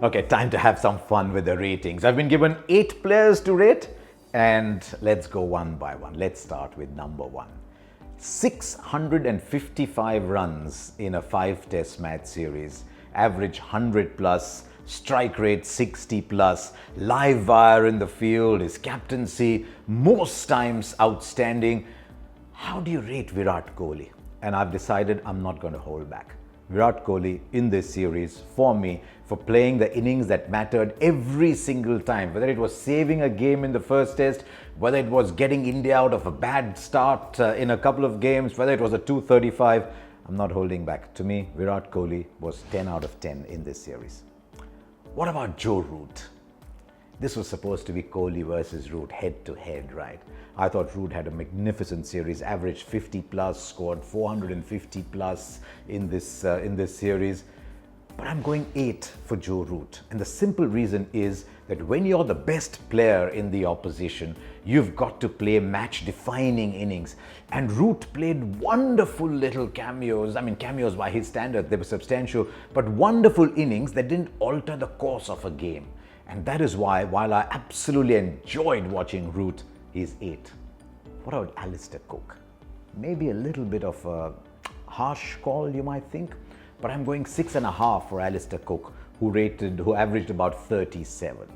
Okay, time to have some fun with the ratings. I've been given 8 players to rate, and let's go one by one. Let's start with number 1. 655 runs in a 5-test match series, average 100 plus, strike rate 60 plus, live wire in the field, his captaincy most times outstanding. How do you rate Virat Kohli? And I've decided I'm not going to hold back. Virat Kohli in this series, for me, for playing the innings that mattered every single time, whether it was saving a game in the first test, whether it was getting India out of a bad start in a couple of games, whether it was a 235, I'm not holding back. To me, Virat Kohli was 10 out of 10 in this series. What about Joe Root? This was supposed to be Kohli versus Root, head to head, right? I thought Root had a magnificent series, averaged 50 plus, scored 450 plus in this series. But I'm going 8 for Joe Root. And the simple reason is that when you're the best player in the opposition, you've got to play match-defining innings. And Root played wonderful little cameos. I mean, cameos by his standards, they were substantial, but wonderful innings that didn't alter the course of a game. And that is why, while I absolutely enjoyed watching Root, he's 8. What about ALASTAIR Cook? Maybe a little bit of a harsh call, you might think, but I'm going 6.5 for ALASTAIR Cook, who averaged about 37.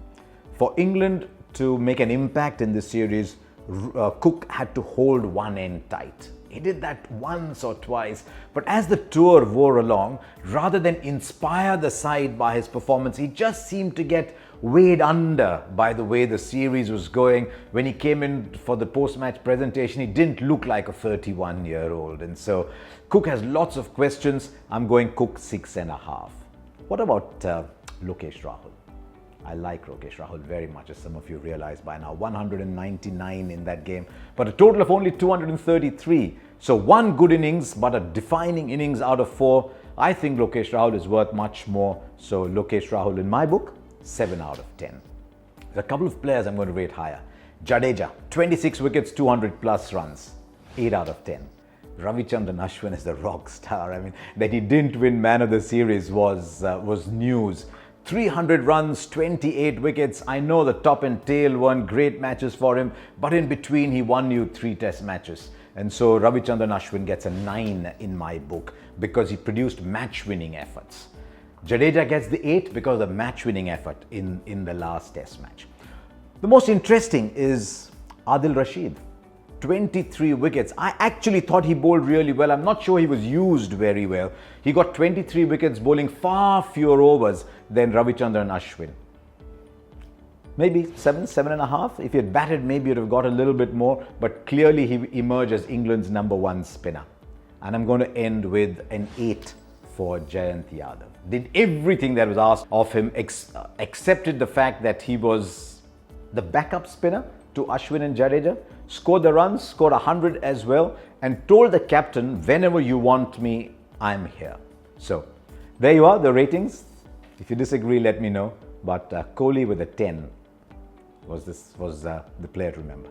For England to make an impact in this series, Cook had to hold one end tight. He did that once or twice, but as the tour wore along, rather than inspire the side by his performance, he just seemed to get weighed under by the way the series was going. When he came in for the post-match presentation, he didn't look like a 31-year-old. And so Cook has lots of questions. I'm going Cook 6.5. What about Lokesh Rahul? I like Lokesh Rahul very much, as some of you realize by now. 199 in that game, but a total of only 233. So one good innings, but a defining innings out of 4. I think Lokesh Rahul is worth much more. So Lokesh Rahul in my book, 7 out of 10. There's a couple of players I'm going to rate higher. Jadeja, 26 wickets, 200 plus runs, 8 out of 10. Ravichandran Ashwin is the rock star. I mean, that he didn't win Man of the Series was news. 300 runs, 28 wickets. I know the top and tail weren't great matches for him, but in between he won you 3 test matches. And so Ravichandran Ashwin gets a 9 in my book because he produced match-winning efforts. Jadeja gets the 8 because of the match-winning effort in the last test match. The most interesting is ADIL Rashid. 23 wickets. I actually thought he bowled really well. I'm not sure he was used very well. He got 23 wickets, bowling far fewer overs than Ravichandran Ashwin. Maybe 7.5. If he had batted, maybe he'd have got a little bit more, but clearly he emerged as England's #1 spinner. And I'm going to end with an 8 for JAYANT Yadav. Did everything that was asked of him, accepted the fact that he was the backup spinner to Ashwin and Jadeja, scored the runs, scored 100 as well, and told the captain, whenever you want me, I'm here. So there you are, the ratings. If you disagree, let me know. But Kohli with a 10 was the player to remember.